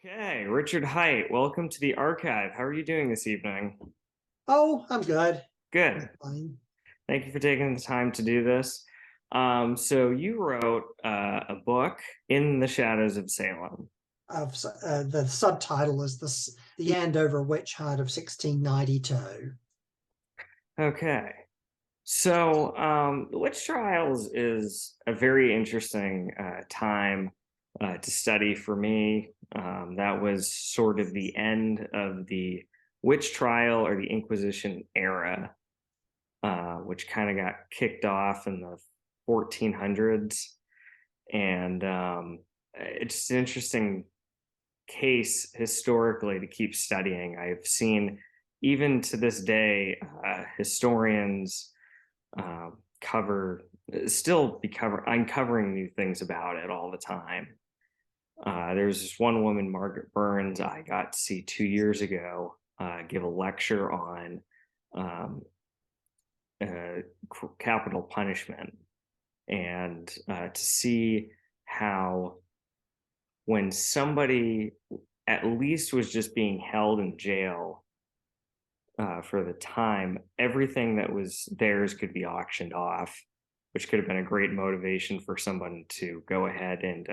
Okay, Richard Hite, welcome to the archive. How are you doing this evening? Oh, I'm good. I'm Good. fine. Thank you for taking the time to do this. So you wrote a book, In the Shadows of Salem. The subtitle is the Andover Witch Hunt of 1692. Okay. So the witch trials is a very interesting time to study for me. That was sort of the end of the witch trial or the Inquisition era, which kind of got kicked off in the 1400s. And it's an interesting case historically to keep studying. I've seen, even to this day, historians cover still be uncovering new things about it all the time. There's this one woman, Margaret Burns, I got to see 2 years ago give a lecture on um, uh, capital punishment, and to see how when somebody at least was just being held in jail for the time, everything that was theirs could be auctioned off, which could have been a great motivation for someone to go ahead and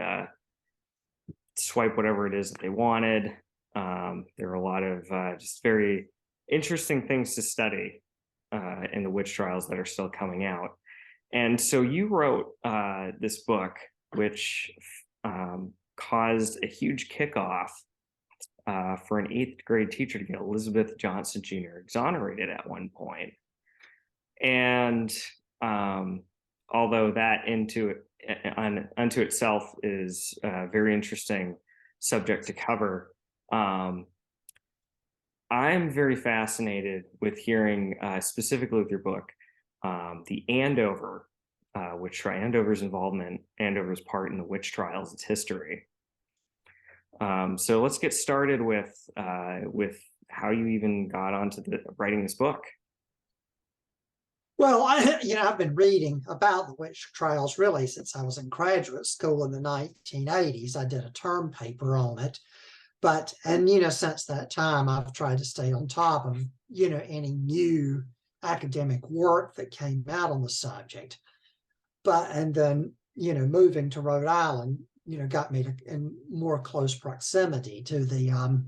swipe whatever it is that they wanted. There are a lot of just very interesting things to study in the witch trials that are still coming out. And so you wrote this book, which caused a huge kickoff for an eighth grade teacher to get Elizabeth Johnson Jr. exonerated at one point. And although that unto itself is a very interesting subject to cover, I'm very fascinated with hearing, specifically with your book, the Andover witch trial, Andover's involvement, Andover's part in the witch trials, its history. So let's get started with how you even got onto writing this book. Well, I've been reading about the witch trials really since I was in graduate school in the 1980s. I did a term paper on it, and since that time, I've tried to stay on top of any new academic work that came out on the subject. And then moving to Rhode Island, got me in more close proximity to the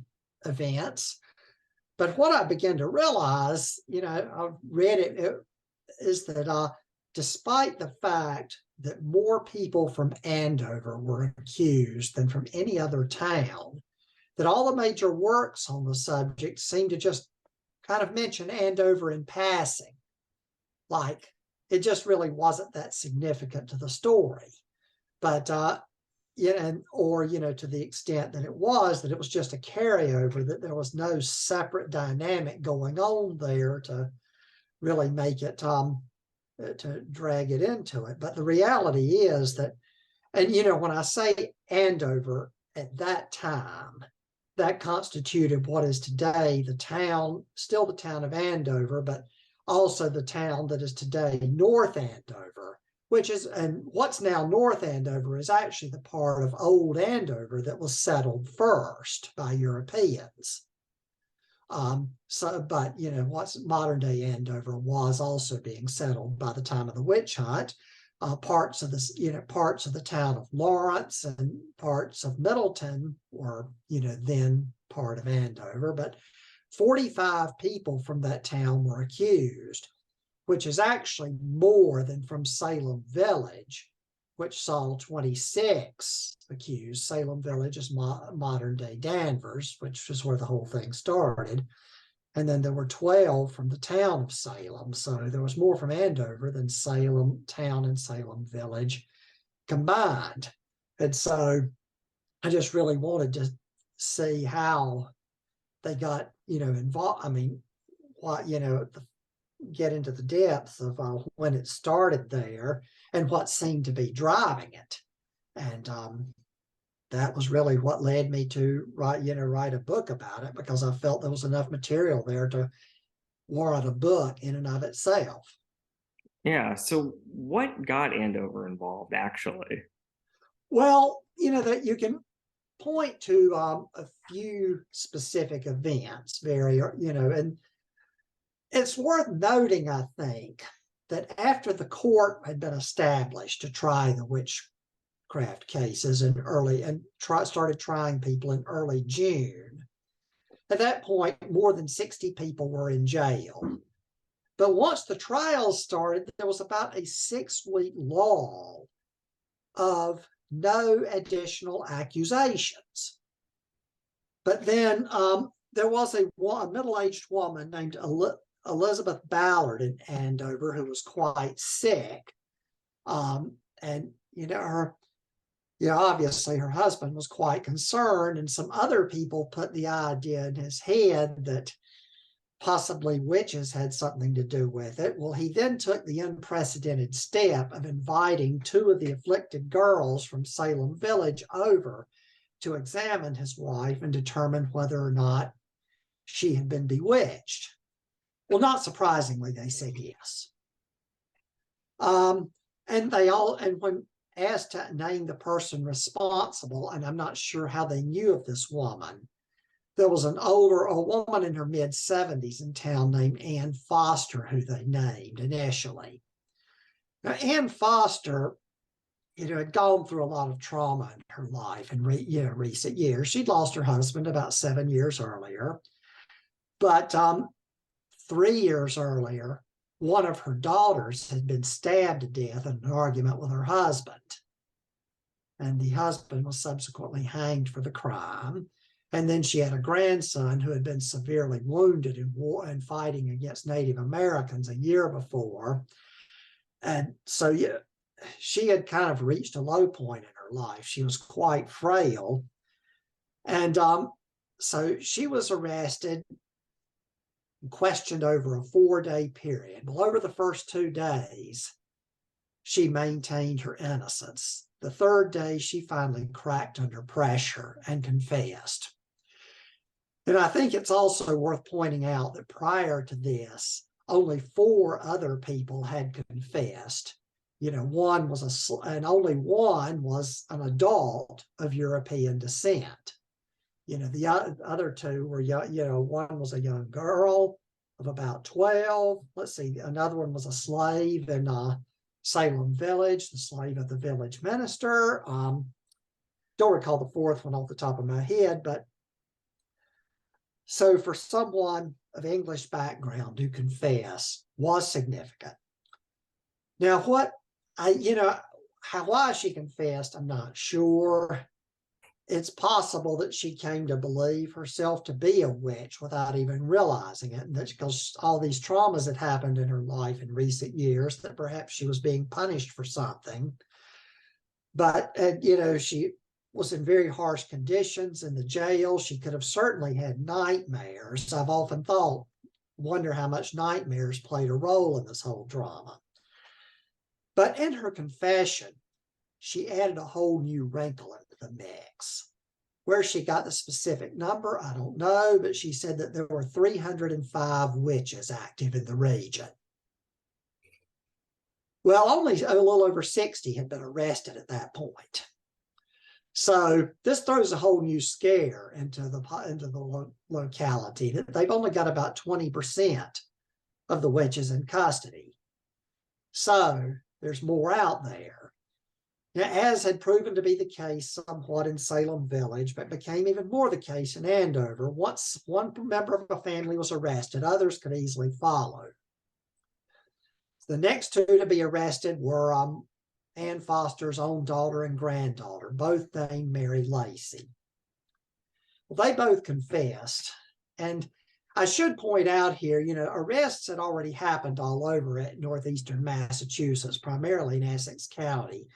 events. But what I began to realize, I read it is that despite the fact that more people from Andover were accused than from any other town, that all the major works on the subject seem to just kind of mention Andover in passing, like it just really wasn't that significant to the story. But to the extent that it was just a carryover, that there was no separate dynamic going on there to really make it to drag it into it. But the reality is that, and when I say Andover at that time, that constituted what is today the town, still the town of Andover, but also the town that is today North Andover, and what's now North Andover is actually the part of Old Andover that was settled first by Europeans. But what's modern day Andover was also being settled by the time of the witch hunt. Parts of the town of Lawrence and parts of Middleton were, then part of Andover. But 45 people from that town were accused, which is actually more than from Salem Village, which saw 26 accused. Salem Village is modern day Danvers, which is where the whole thing started. And then there were 12 from the town of Salem. So there was more from Andover than Salem town and Salem Village combined. And so I just really wanted to see how they got, involved. I mean, get into the depths of when it started there and what seemed to be driving it. And that was really what led me to write a book about it, because I felt there was enough material there to warrant a book in and of itself. Yeah. So what got Andover involved actually? Well, that you can point to a few specific events, and it's worth noting, I think, that after the court had been established to try the witchcraft cases started trying people in early June, at that point, more than 60 people were in jail. But once the trials started, there was about a 6-week lull of no additional accusations. But then there was a middle-aged woman named Elizabeth Ballard in Andover who was quite sick. And, obviously her husband was quite concerned, and some other people put the idea in his head that possibly witches had something to do with it. Well, he then took the unprecedented step of inviting 2 of the afflicted girls from Salem Village over to examine his wife and determine whether or not she had been bewitched. Well, not surprisingly, they said yes. And when asked to name the person responsible, and I'm not sure how they knew of this woman, there was a woman in her mid-70s in town named Ann Foster, who they named initially. Now, Ann Foster, had gone through a lot of trauma in her life in recent years. She'd lost her husband about 7 years earlier, but 3 years earlier, one of her daughters had been stabbed to death in an argument with her husband. And the husband was subsequently hanged for the crime. And then she had a grandson who had been severely wounded in war and fighting against Native Americans a year before. And so she had kind of reached a low point in her life. She was quite frail. And so she was arrested, questioned over a 4-day period. Well, over the first 2 days, she maintained her innocence. The 3rd day, she finally cracked under pressure and confessed. And I think it's also worth pointing out that prior to this, only 4 other people had confessed. One was only one was an adult of European descent. The other 2 were, one was a young girl of about 12. Let's see, another one was a slave in Salem Village, the slave of the village minister. Don't recall the 4th one off the top of my head, but so for someone of English background to confess was significant. Now, why she confessed, I'm not sure. It's possible that she came to believe herself to be a witch without even realizing it. And that's because all these traumas had happened in her life in recent years, that perhaps she was being punished for something. But, she was in very harsh conditions in the jail. She could have certainly had nightmares. I've often wonder how much nightmares played a role in this whole drama. But in her confession, she added a whole new wrinkle into the mix. Where she got the specific number, I don't know, but she said that there were 305 witches active in the region. Well, only a little over 60 had been arrested at that point. So this throws a whole new scare into the locality, that they've only got about 20% of the witches in custody. So there's more out there. Now, as had proven to be the case somewhat in Salem Village, but became even more the case in Andover, once one member of a family was arrested, others could easily follow. The next 2 to be arrested were Ann Foster's own daughter and granddaughter, both named Mary Lacey. Well, they both confessed. And I should point out here, arrests had already happened all over at northeastern Massachusetts, primarily in Essex County.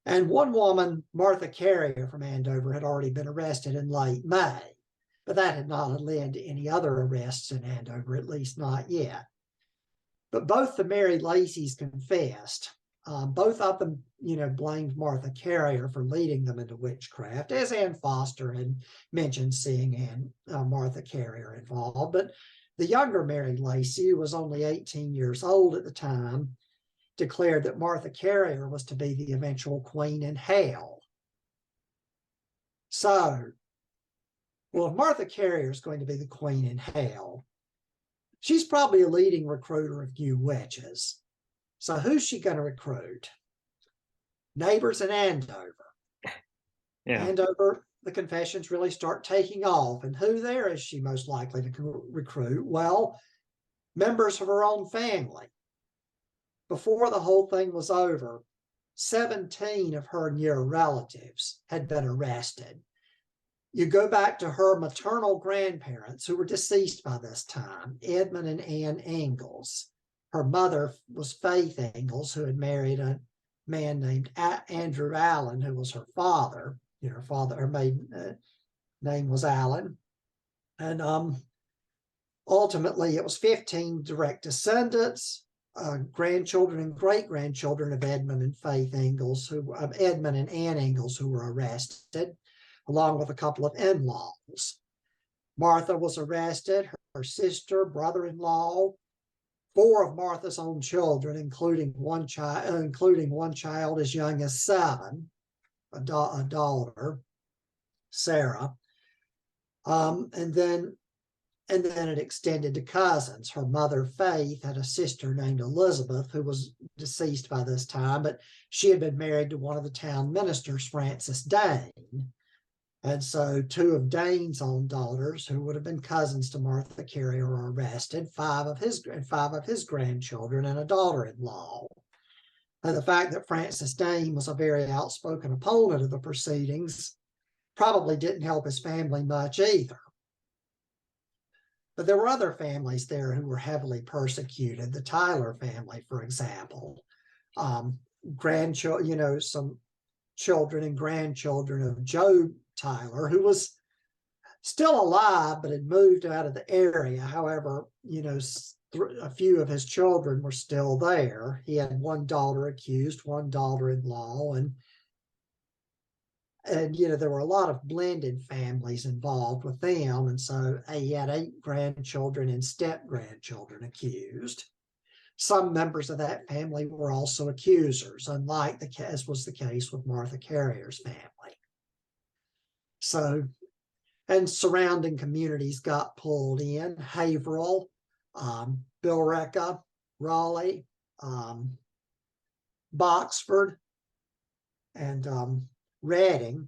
And one woman, Martha Carrier from Andover, had already been arrested in late May, but that had not led to any other arrests in Andover, at least not yet. But both the Mary Lacey's confessed. Both of them, blamed Martha Carrier for leading them into witchcraft, as Ann Foster had mentioned seeing Martha Carrier involved. But the younger Mary Lacey, who was only 18 years old at the time, declared that Martha Carrier was to be the eventual queen in hell. So, well, if Martha Carrier is going to be the queen in hell, she's probably a leading recruiter of new witches. So who's she going to recruit? Neighbors in Andover. Yeah. Andover, the confessions really start taking off. And who there is she most likely to recruit? Well, members of her own family. Before the whole thing was over, 17 of her near relatives had been arrested. You go back to her maternal grandparents who were deceased by this time, Edmund and Ann Ingalls. Her mother was Faith Ingalls, who had married a man named Andrew Allen, who was her father. Her maiden name was Allen. And ultimately, it was 15 direct descendants, grandchildren and great-grandchildren of Edmund and Faith Ingalls, Edmund and Ann Ingalls, who were arrested, along with a couple of in-laws. Martha was arrested, her sister, brother-in-law, 4 of Martha's own children, including one child as young as 7, a daughter, Sarah. And then it extended to cousins. Her mother, Faith, had a sister named Elizabeth, who was deceased by this time, but she had been married to one of the town ministers, Francis Dane. And so 2 of Dane's own daughters, who would have been cousins to Martha Carrier, were arrested, 5 of his grandchildren, and a daughter-in-law. And the fact that Francis Dane was a very outspoken opponent of the proceedings probably didn't help his family much either. But there were other families there who were heavily persecuted. The Tyler family, for example, grandchildren, some children and grandchildren of Joe Tyler, who was still alive but had moved out of the area. However, a few of his children were still there. He had 1 daughter accused, 1 daughter-in-law, and there were a lot of blended families involved with them. And so he had 8 grandchildren and step-grandchildren accused. Some members of that family were also accusers, as was the case with Martha Carrier's family. So, and surrounding communities got pulled in. Haverhill, Billerica, Raleigh, Boxford, and Reading.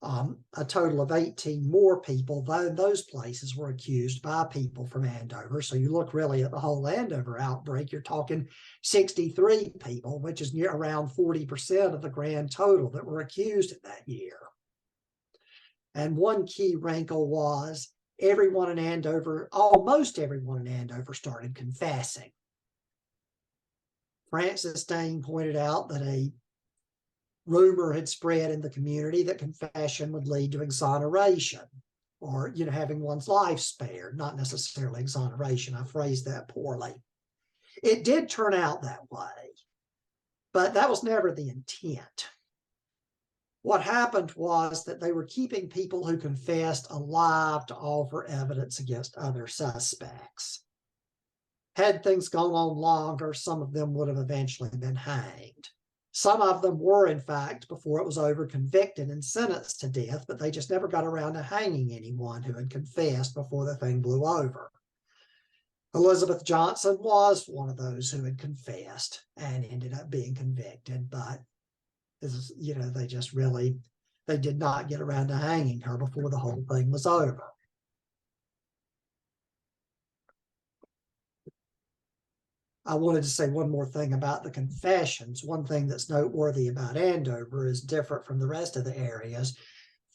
A total of 18 more people, though those places were accused by people from Andover. So you look really at the whole Andover outbreak, you're talking 63 people, which is near around 40% of the grand total that were accused in that year. And one key wrinkle was almost everyone in Andover started confessing. Francis Dane pointed out that a rumor had spread in the community that confession would lead to exoneration, or having one's life spared, not necessarily exoneration. I phrased that poorly. It did turn out that way, but that was never the intent. What happened was that they were keeping people who confessed alive to offer evidence against other suspects. Had things gone on longer, some of them would have eventually been hanged. Some of them were, in fact, before it was over, convicted and sentenced to death, but they just never got around to hanging anyone who had confessed before the thing blew over. Elizabeth Johnson was one of those who had confessed and ended up being convicted, but they did not get around to hanging her before the whole thing was over. I wanted to say one more thing about the confessions. One thing that's noteworthy about Andover is different from the rest of the areas.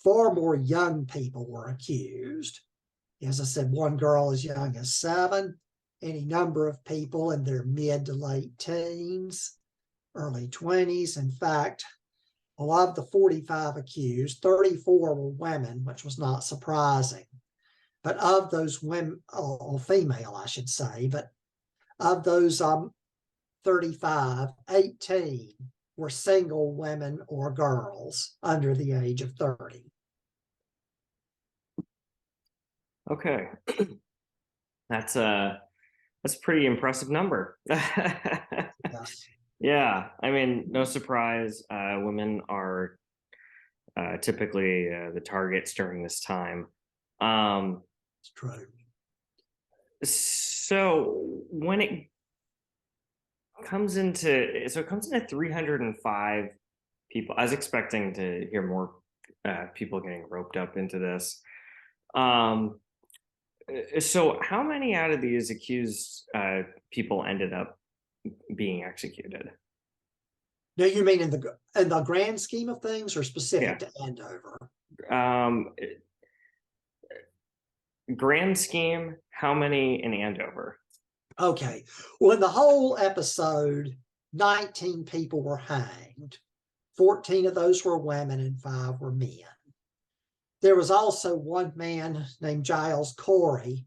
Far more young people were accused. As I said, one girl as young as 7, any number of people in their mid to late teens, early 20s. In fact, of the 45 accused, 34 were women, which was not surprising. But of those women, or female, I should say, but of those 35, 18 were single women or girls under the age of 30. Okay. That's a pretty impressive number. Yes. Yeah, I mean, no surprise, women are typically the targets during this time. Um, It's true. so when it comes into 305 people. I was expecting to hear more people getting roped up into this. Um, so how many out of these accused people ended up being executed? Now, you mean in the grand scheme of things, or Yeah. specific to Andover? Um, grand scheme, how many in Andover? Okay. Well, in the whole episode, 19 people were hanged. 14 of those were women and 5 were men. There was also one man named Giles Corey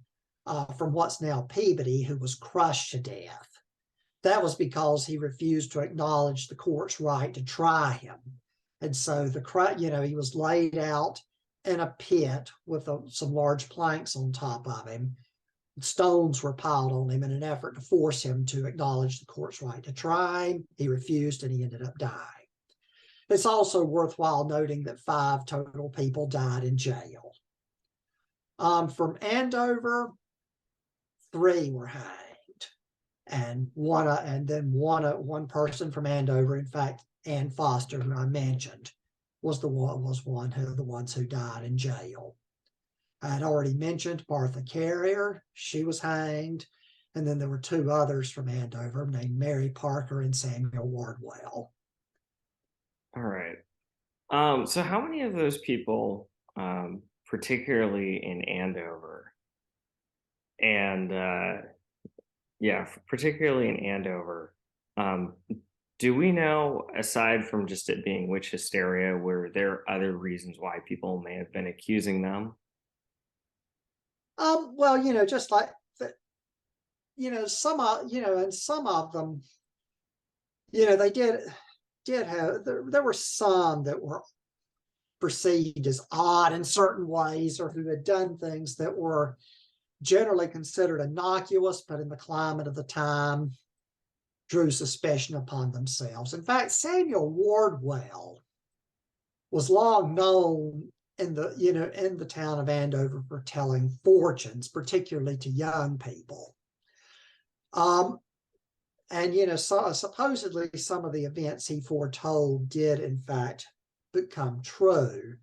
from what's now Peabody, who was crushed to death. That was because he refused to acknowledge the court's right to try him. And so he was laid out in a pit with some large planks on top of him. Stones were piled on him in an effort to force him to acknowledge the court's right to try him. He refused, and he ended up dying. It's also worthwhile noting that 5 total people died in jail. From Andover, 3 were hanged, and one person from Andover, in fact, Ann Foster, who I mentioned, was one of the ones who died in jail. I had already mentioned Martha Carrier. She was hanged. And then there were 2 others from Andover named Mary Parker and Samuel Wardwell. All right. So how many of those people, particularly in Andover, and particularly in Andover, um, do we know, aside from just it being witch hysteria, were there other reasons why people may have been accusing them? Well, just like that, and some of them, they did have there were some that were perceived as odd in certain ways, or who had done things that were generally considered innocuous, but in the climate of the time drew suspicion upon themselves. In fact, Samuel Wardwell was long known in the town of Andover for telling fortunes, particularly to young people. And supposedly some of the events he foretold did in fact become true.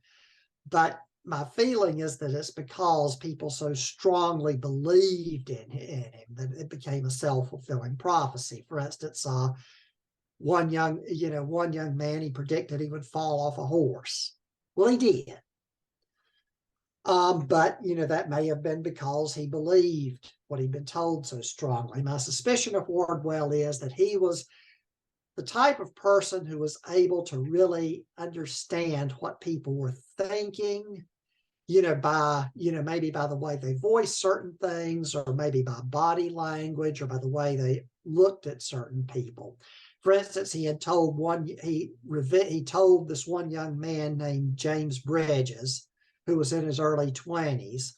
But my feeling is that it's because people so strongly believed in him that it became a self-fulfilling prophecy. For instance, one young man, he predicted he would fall off a horse. Well, he did. But that may have been because he believed what he'd been told so strongly. My suspicion of Wardwell is that he was the type of person who was able to really understand what people were thinking, maybe by the way they voiced certain things, or maybe by body language, or by the way they looked at certain people. For instance, he told this one young man named James Bridges, who was in his early 20s,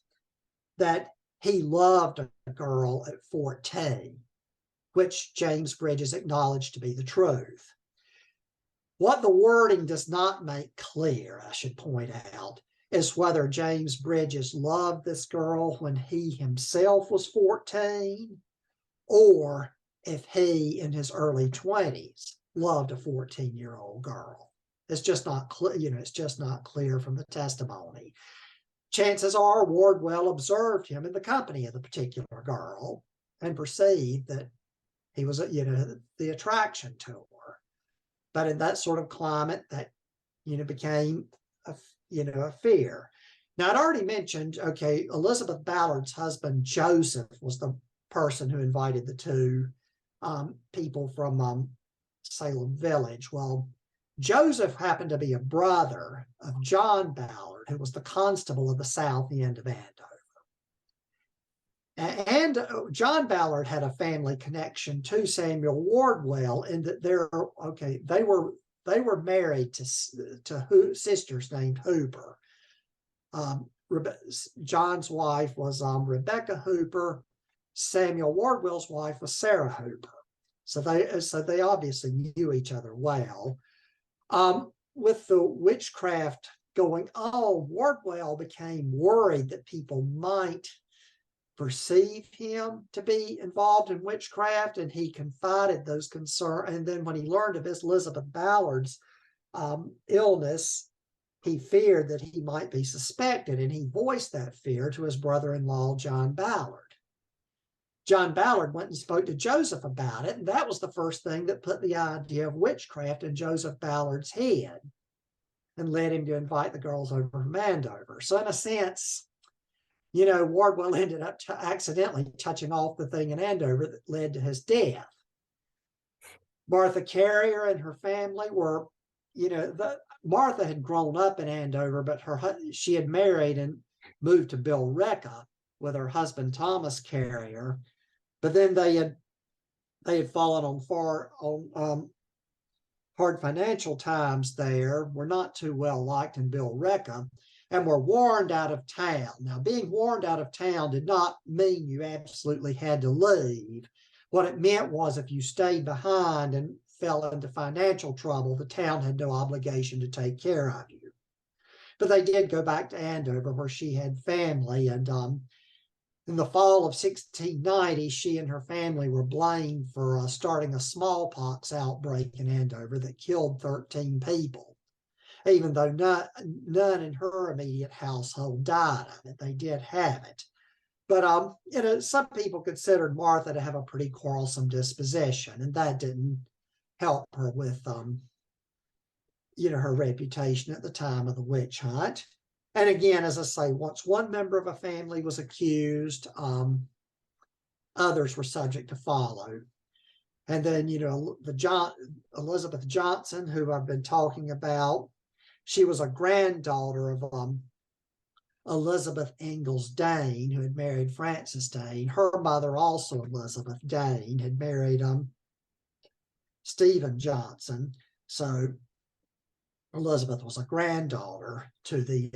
that he loved a girl at 14, which James Bridges acknowledged to be the truth. What the wording does not make clear, I should point out, is whether James Bridges loved this girl when he himself was 14, or if he, in his early 20s, loved a 14-year-old girl. It's just not clear. It's just not clear from the testimony. Chances are Wardwell observed him in the company of the particular girl and perceived that he was, the attraction to her. But in that sort of climate, that, became a fear. Now, I'd already mentioned, Elizabeth Ballard's husband, Joseph, was the person who invited the 2 people from Salem Village. Well, Joseph happened to be a brother of John Ballard, who was the constable of the south end of Andover. And John Ballard had a family connection to Samuel Wardwell, in that they were married to sisters named Hooper. John's wife was Rebecca Hooper. Samuel Wardwell's wife was Sarah Hooper. So they obviously knew each other well. With the witchcraft going on, Wardwell became worried that people might perceive him to be involved in witchcraft, and he confided those concerns. And then when he learned of Elizabeth Ballard's illness, he feared that he might be suspected, and he voiced that fear to his brother-in-law, John Ballard. John Ballard went and spoke to Joseph about it, and that was the first thing that put the idea of witchcraft in Joseph Ballard's head and led him to invite the girls over from Andover. So in a sense, Wardwell ended up accidentally touching off the thing in Andover that led to his death. Martha Carrier and her family were, Martha had grown up in Andover, but she had married and moved to Billerica with her husband Thomas Carrier. But then they had fallen on hard financial times there, were not too well liked in Billerica, and were warned out of town. Now, being warned out of town did not mean you absolutely had to leave. What it meant was if you stayed behind and fell into financial trouble, the town had no obligation to take care of you. But they did go back to Andover, where she had family, and in the fall of 1690, she and her family were blamed for starting a smallpox outbreak in Andover that killed 13 people. Even though none in her immediate household died of it, they did have it. But some people considered Martha to have a pretty quarrelsome disposition, and that didn't help her with her reputation at the time of the witch hunt. And again, as I say, once one member of a family was accused, others were subject to follow. And then, Elizabeth Johnson, who I've been talking about, she was a granddaughter of Elizabeth Ingalls Dane, who had married Francis Dane. Her mother, also Elizabeth Dane, had married Stephen Johnson. So Elizabeth was a granddaughter to the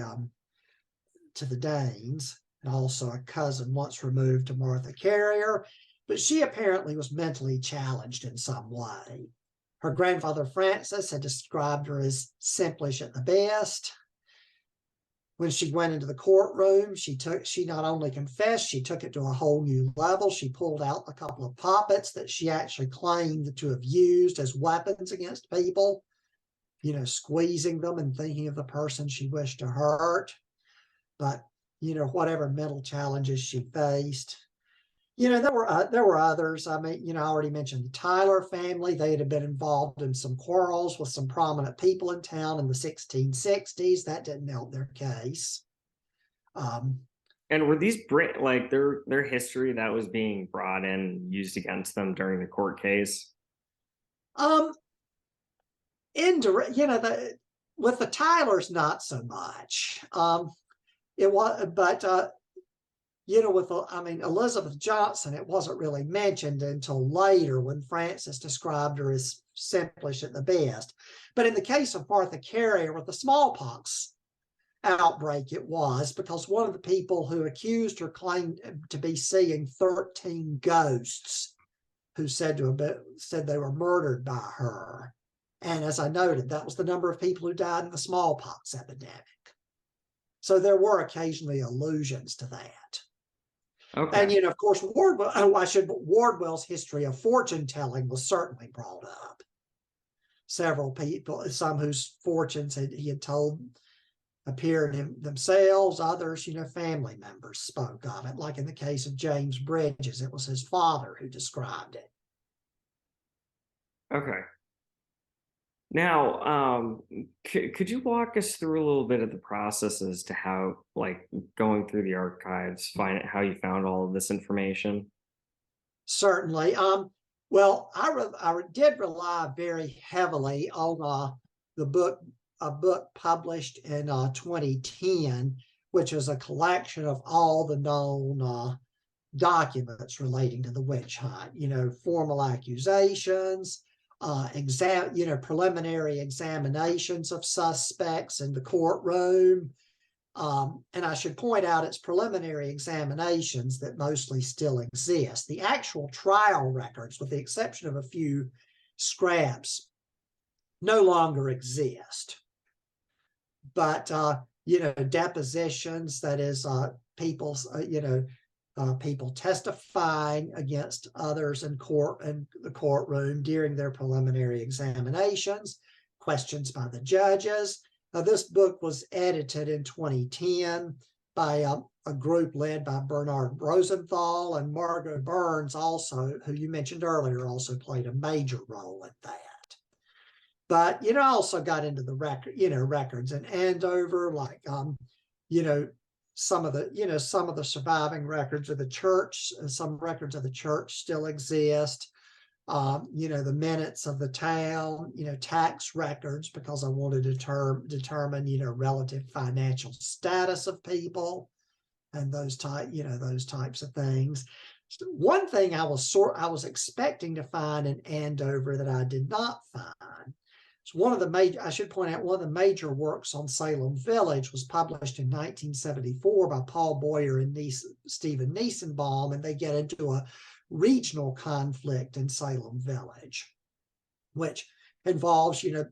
Danes, and also a cousin once removed to Martha Carrier. But she apparently was mentally challenged in some way. Her grandfather Francis had described her as simplish at the best. When she went into the courtroom, she not only confessed, she took it to a whole new level. She pulled out a couple of poppets that she actually claimed to have used as weapons against people, squeezing them and thinking of the person she wished to hurt. But, whatever mental challenges she faced, there were others. I mean, I already mentioned the Tyler family. They had been involved in some quarrels with some prominent people in town in the 1660s. That didn't help their case. And were these like their history that was being brought in used against them during the court case? Indirect, with the Tylers, not so much. It was, but with Elizabeth Johnson, it wasn't really mentioned until later when Francis described her as simplish at the best. But in the case of Martha Carrier with the smallpox outbreak, it was because one of the people who accused her claimed to be seeing 13 ghosts who said they were murdered by her. And as I noted, that was the number of people who died in the smallpox epidemic. So there were occasionally allusions to that. Okay. And, of course, Wardwell's history of fortune telling was certainly brought up. Several people, some whose fortunes he had told appeared in themselves, others, family members spoke of it. Like in the case of James Bridges, it was his father who described it. Okay. Now, could you walk us through a little bit of the processes to how, like, going through the archives, find how you found all of this information? Certainly. Well, I did rely very heavily on a book published in 2010, which is a collection of all the known documents relating to the witch hunt. Formal accusations, preliminary examinations of suspects in the courtroom. And I should point out it's preliminary examinations that mostly still exist. The actual trial records, with the exception of a few scraps, no longer exist. but depositions, that is, people's, people testifying against others in court and the courtroom during their preliminary examinations, questions by the judges. Now, this book was edited in 2010 by a group led by Bernard Rosenthal, and Margot Burns, also, who you mentioned earlier, also played a major role in that. But I also got into the records in Andover, like some of the surviving records of the church. Some records of the church still exist. The minutes of the town, tax records, because I wanted to determine, relative financial status of people and those types of things. One thing I was expecting to find in Andover that I did not find. So I should point out, one of the major works on Salem Village was published in 1974 by Paul Boyer and Stephen Niesenbaum, and they get into a regional conflict in Salem Village, which involves, the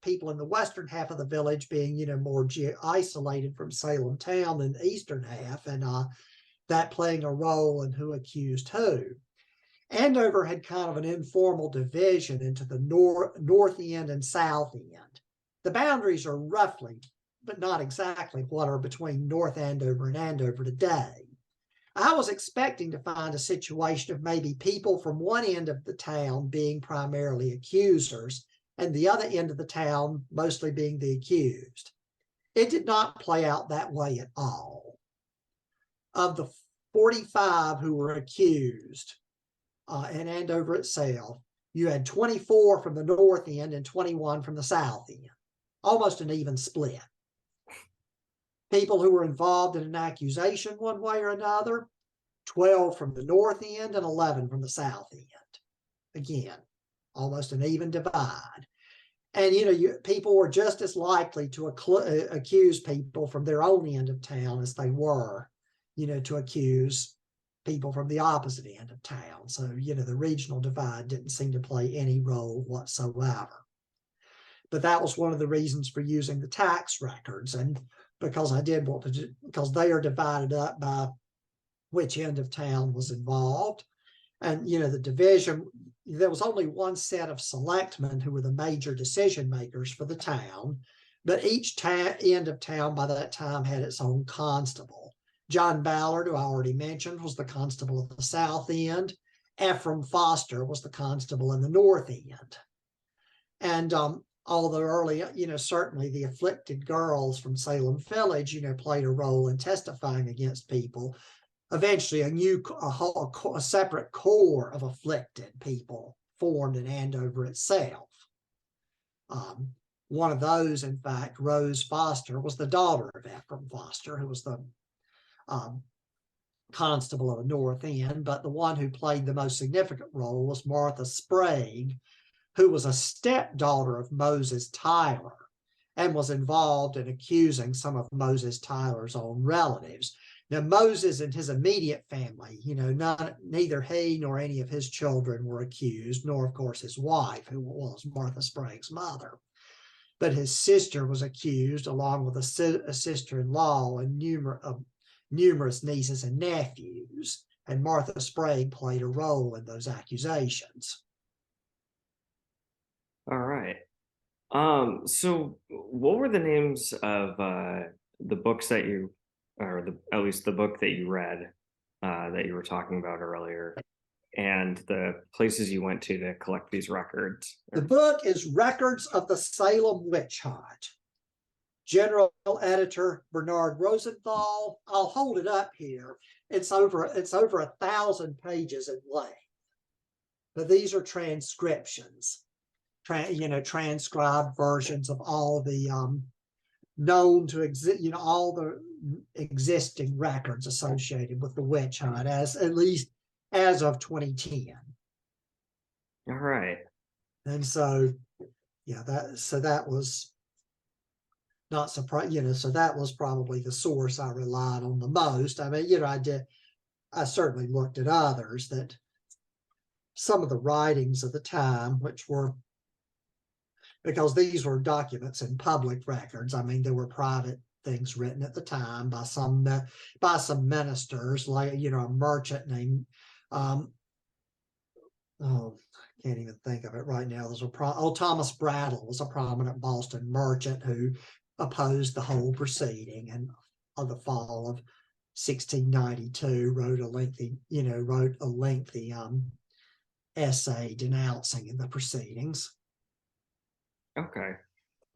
people in the western half of the village being, more isolated from Salem town than the eastern half, and that playing a role in who accused who. Andover had kind of an informal division into the north end and south end. The boundaries are roughly, but not exactly, what are between North Andover and Andover today. I was expecting to find a situation of maybe people from one end of the town being primarily accusers and the other end of the town mostly being the accused. It did not play out that way at all. Of the 45 who were accused, in Andover itself, you had 24 from the north end and 21 from the south end, almost an even split. People who were involved in an accusation one way or another, 12 from the north end and 11 from the south end. Again, almost an even divide. And, people were just as likely to accuse people from their own end of town as they were, to accuse people from the opposite end of town. So, the regional divide didn't seem to play any role whatsoever. But that was one of the reasons for using the tax records. And because I did want to, because they are divided up by which end of town was involved. And, the division, there was only one set of selectmen who were the major decision makers for the town, but each end of town by that time had its own constable. John Ballard, who I already mentioned, was the constable of the south end. Ephraim Foster was the constable in the north end. And although early, certainly the afflicted girls from Salem Village, played a role in testifying against people, eventually a separate corps of afflicted people formed in Andover itself. One of those, in fact, Rose Foster, was the daughter of Ephraim Foster, who was the constable of the north end, but the one who played the most significant role was Martha Sprague, who was a stepdaughter of Moses Tyler and was involved in accusing some of Moses Tyler's own relatives. Now, Moses and his immediate family, neither he nor any of his children were accused, nor, of course, his wife, who was Martha Sprague's mother. But his sister was accused, along with a sister-in-law and numerous nieces and nephews, and Martha Sprague played a role in those accusations. All right. So what were the names of the books that you, or at least the book that you read that you were talking about earlier, and the places you went to collect these records? The book is Records of the Salem Witch Hunt. General editor Bernard Rosenthal. I'll hold it up here. It's over 1,000 pages in length. But these are transcriptions, transcribed versions of all the known to exist, all the existing records associated with the witch hunt, at least as of 2010. All right. And so, that was not surprised, so that was probably the source I relied on the most. I mean, I certainly looked at others, that some of the writings of the time, which were because these were documents in public records. I mean, there were private things written at the time by some ministers, like a merchant named oh, I can't even think of it right now. There's Thomas Brattle was a prominent Boston merchant who opposed the whole proceeding, and of the fall of 1692 wrote a lengthy essay denouncing the proceedings. Okay.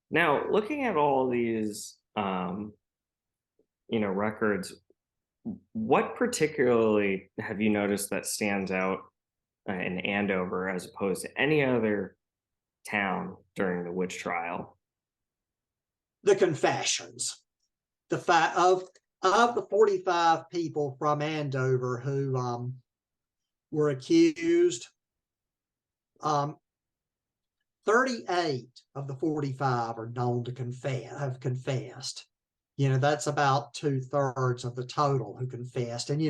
Now, looking at all these, records, what particularly have you noticed that stands out in Andover as opposed to any other town during the witch trial? The confessions, the fact of the 45 people from Andover who were accused, 38 of the 45 are known to have confessed. That's about 2/3 of the total who confessed, and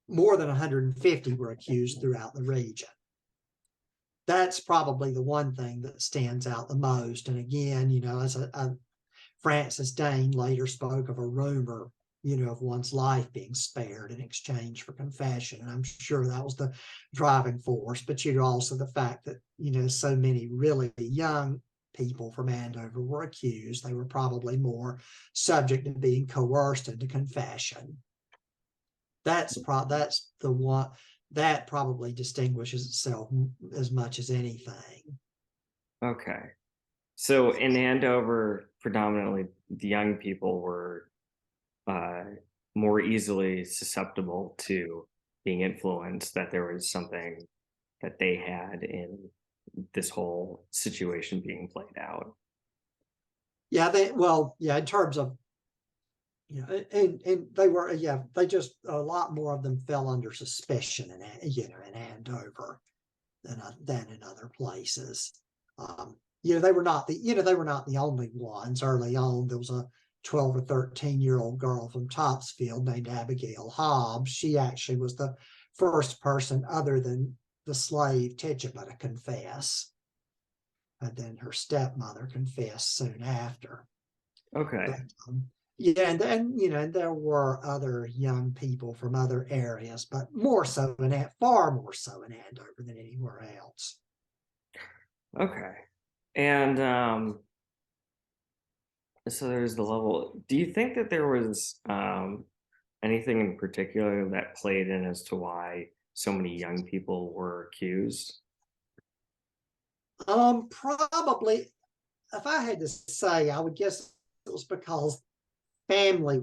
more than 150 were accused throughout the region. That's probably the one thing that stands out the most. And again, as Francis Dane later spoke of a rumor, of one's life being spared in exchange for confession. And I'm sure that was the driving force, but also the fact that, so many really young people from Andover were accused. They were probably more subject to being coerced into confession. That's the one that probably distinguishes itself as much as anything. Okay. So in Andover, predominantly the young people were more easily susceptible to being influenced, that there was something that they had in this whole situation being played out. Yeah, in terms of, and they were, they just, a lot more of them fell under suspicion in Andover than in other places. They were not the only ones. Early on, there was a 12 or 13-year-old girl from Topsfield named Abigail Hobbs. She actually was the first person other than the slave Tituba to confess. And then her stepmother confessed soon after. Okay. But, and there were other young people from other areas, but far more so in Andover than anywhere else. Okay. And so there's the level. Do you think that there was anything in particular that played in as to why so many young people were accused? Probably, if I had to say, I would guess it was because family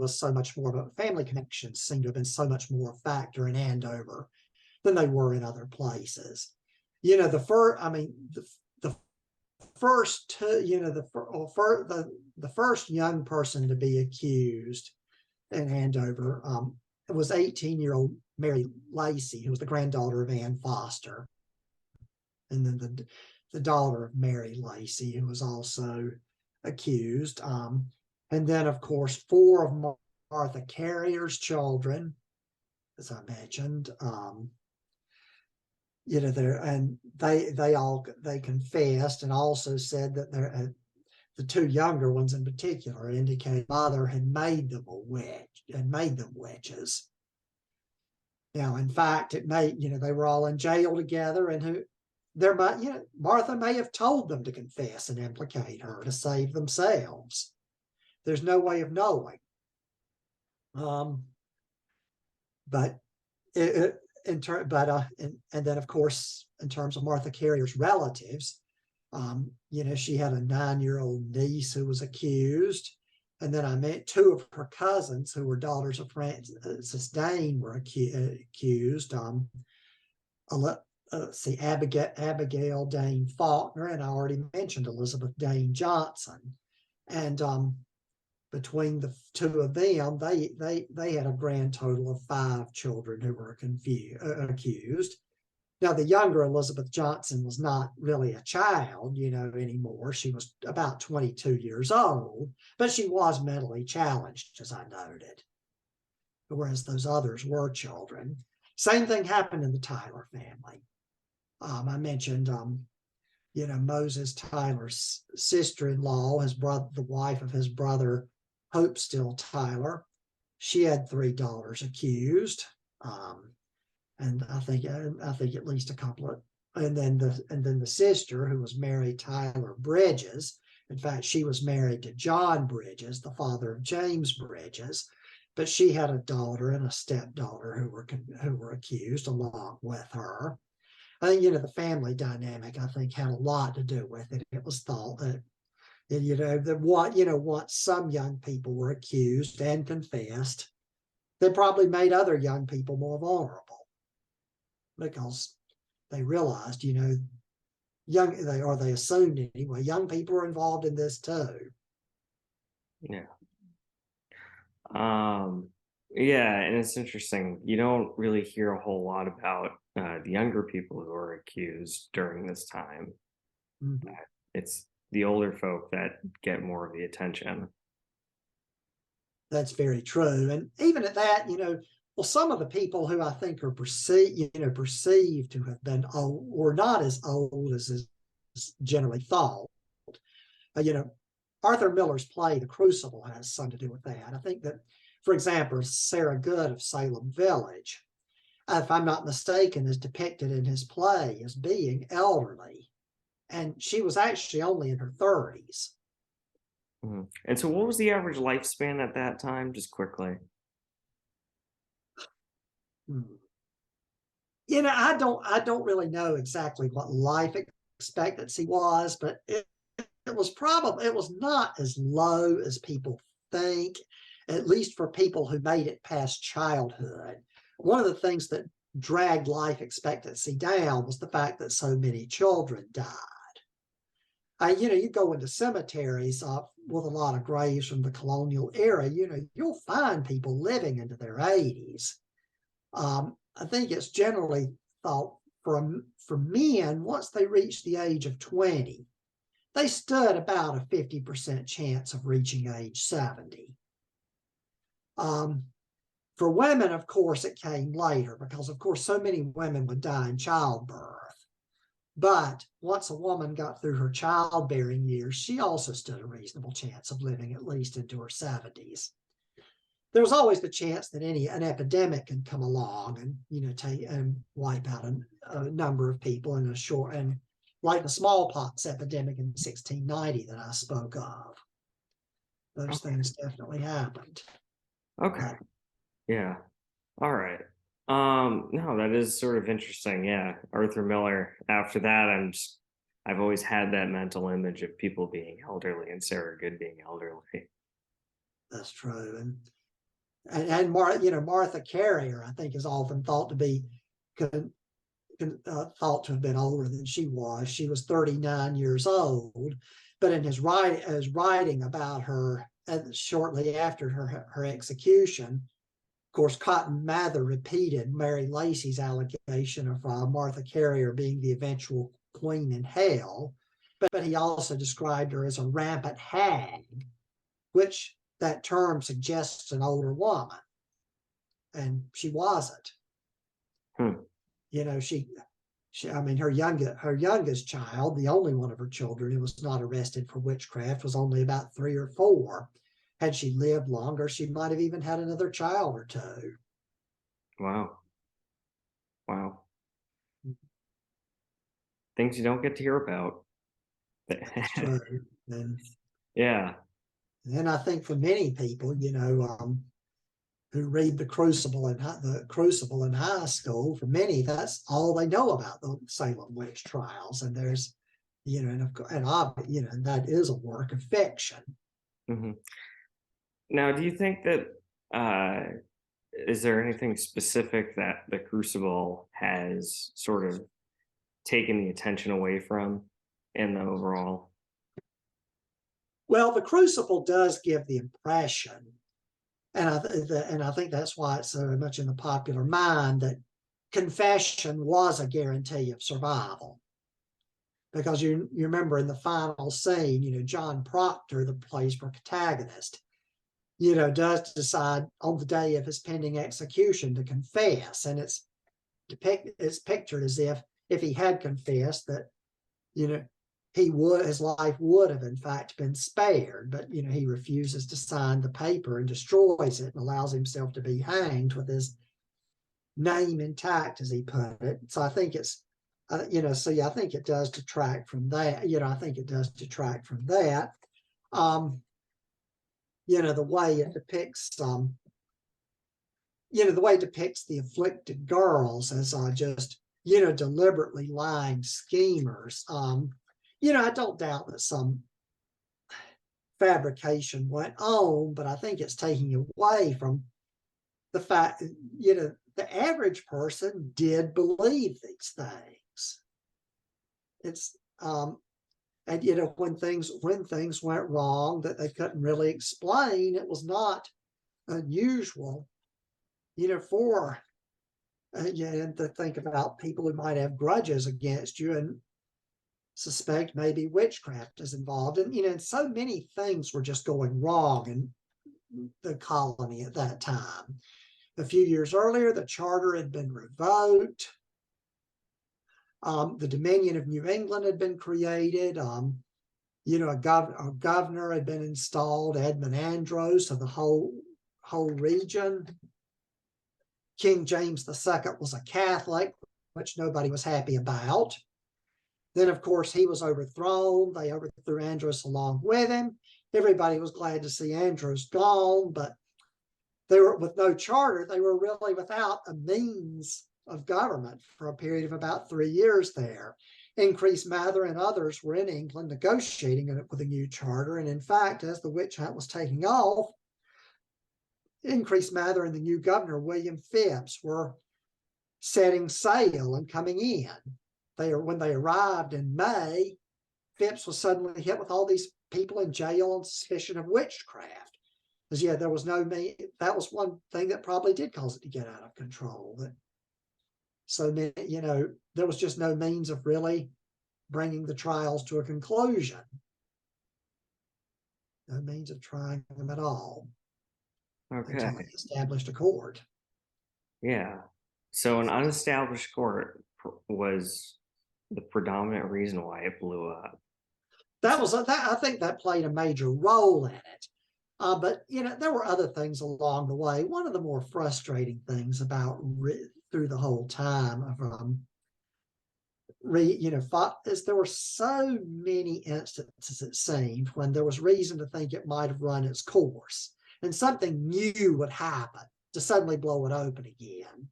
connections seem to have been so much more a factor in Andover than they were in other places. The first young person to be accused in Andover was 18-year-old Mary Lacey, who was the granddaughter of Ann Foster, and then the daughter of Mary Lacey, who was also accused. And then, of course, 4 of Martha Carrier's children, as I mentioned, they confessed, and also said that the 2 younger ones in particular indicate mother had made them a witch and made them witches. Now, in fact, they were all in jail together, and Martha may have told them to confess and implicate her to save themselves. There's no way of knowing. But and then, of course, in terms of Martha Carrier's relatives, she had a 9-year-old niece who was accused. And then I met 2 of her cousins who were daughters of Francis Dane were accused. Abigail Dane Faulkner, and I already mentioned Elizabeth Dane Johnson. And between the 2 of them, they had a grand total of 5 children who were accused. Now, the younger Elizabeth Johnson was not really a child, anymore. She was about 22 years old, but she was mentally challenged, as I noted, whereas those others were children. Same thing happened in the Tyler family. I mentioned Moses Tyler's sister-in-law, his brother, the wife of his brother, Hope Still Tyler. She had 3 daughters accused. And I think at least a couple of, and then the sister who was Mary Tyler Bridges. In fact, she was married to John Bridges, the father of James Bridges, but she had a daughter and a stepdaughter who were accused along with her. I think the family dynamic, I think, had a lot to do with it. It was thought that once some young people were accused and confessed, they probably made other young people more vulnerable, because they realized, they assumed anyway, young people are involved in this too. Yeah. Yeah, and it's interesting. You don't really hear a whole lot about the younger people who are accused during this time. Mm-hmm. It's the older folk that get more of the attention. That's very true. And even at that, well, some of the people who I think are perceived to have been old, or not as old as is generally thought. Arthur Miller's play, The Crucible, has something to do with that. I think that, for example, Sarah Good of Salem Village, if I'm not mistaken, is depicted in his play as being elderly. And she was actually only in her 30s. Mm-hmm. And so what was the average lifespan at that time, just quickly? I don't really know exactly what life expectancy was, but it was not as low as people think, at least for people who made it past childhood. One of the things that dragged life expectancy down was the fact that so many children died. You go into cemeteries with a lot of graves from the colonial era, you'll find people living into their 80s. I think it's generally thought for men, once they reach the age of 20, they stood about a 50% chance of reaching age 70. For women, of course, it came later, because, of course, so many women would die in childbirth. But once a woman got through her childbearing years, she also stood a reasonable chance of living at least into her 70s. There was always the chance that an epidemic can come along and take and wipe out a number of people in a short, and like the smallpox epidemic in 1690 that I spoke of. Those things definitely happened. Okay. Yeah. All right. No, that is sort of interesting. Yeah. Arthur Miller. After that, I've always had that mental image of people being elderly and Sarah Good being elderly. That's true. And Martha Carrier, I think, is often thought to be thought to have been older than she was. She was 39 years old, but in his writing about her shortly after her execution, of course, Cotton Mather repeated Mary Lacey's allegation of Martha Carrier being the eventual queen in hell, but he also described her as a rampant hag, which that term suggests an older woman, and she wasn't. Her youngest child, the only one of her children who was not arrested for witchcraft, was only about 3 or 4. Had she lived longer, she might have even had another child or 2. Wow. Things you don't get to hear about. That's true. Yeah. And I think for many people, who read the Crucible in high school, for many, that's all they know about the Salem witch trials. And there's, and that is a work of fiction. Mm-hmm. Now, do you think that is there anything specific that the Crucible has sort of taken the attention away from in the overall? Well, the Crucible does give the impression, and I think that's why it's so much in the popular mind, that confession was a guarantee of survival. Because you remember in the final scene, John Proctor, the play's protagonist, does decide on the day of his pending execution to confess, and it's pictured as if he had confessed, that his life would have in fact been spared, but he refuses to sign the paper and destroys it and allows himself to be hanged with his name intact, as he put it. So I think it's so yeah, I think it does detract from that. I think it does detract from that. The way it depicts the way it depicts the afflicted girls as just deliberately lying schemers. I don't doubt that some fabrication went on, but I think it's taking away from the fact the average person did believe these things. It's and when things went wrong that they couldn't really explain, it was not unusual for to think about people who might have grudges against you and suspect maybe witchcraft is involved. And so many things were just going wrong in the colony at that time. A few years earlier, the charter had been revoked. The Dominion of New England had been created. A governor had been installed, Edmund Andros, of the whole region. King James II was a Catholic, which nobody was happy about. Then, of course, he was overthrown. They overthrew Andros along with him. Everybody was glad to see Andros gone, but they were with no charter. They were really without a means of government for a period of about 3 years there. Increase Mather and others were in England negotiating with a new charter. And in fact, as the witch hunt was taking off, Increase Mather and the new governor, William Phips, were setting sail and coming in. When they arrived in May, Phips was suddenly hit with all these people in jail on suspicion of witchcraft. Because there was that was one thing that probably did cause it to get out of control. There was just no means of really bringing the trials to a conclusion. No means of trying them at all. Okay. Until they established a court. Yeah. So an unestablished court was the predominant reason why it blew up. I think that played a major role in it. But there were other things along the way. One of the more frustrating things about through the whole time of is there were so many instances, it seemed, when there was reason to think it might have run its course and something new would happen to suddenly blow it open again.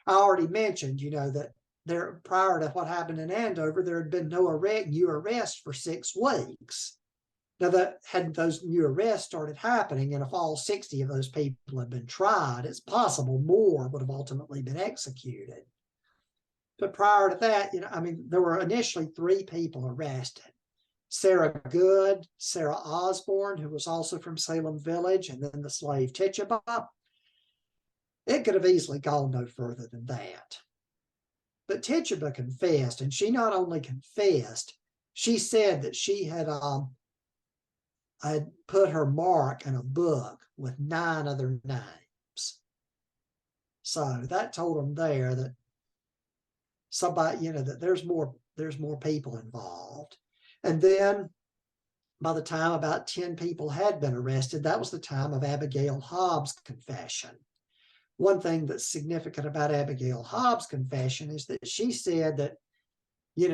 I already mentioned, that there, prior to what happened in Andover, there had been no new arrests for 6 weeks. Now, that had those new arrests started happening, and if all 60 of those people had been tried, it's possible more would have ultimately been executed. But prior to that, there were initially 3 people arrested. Sarah Good, Sarah Osborne, who was also from Salem Village, and then the slave Tituba. It could have easily gone no further than that. But Tituba confessed, and she not only confessed, she said that she had put her mark in a book with 9 other names. So that told them there that somebody, that there's more people involved. And then by the time about 10 people had been arrested, that was the time of Abigail Hobbs' confession. One thing that's significant about Abigail Hobbs' confession is that she said that,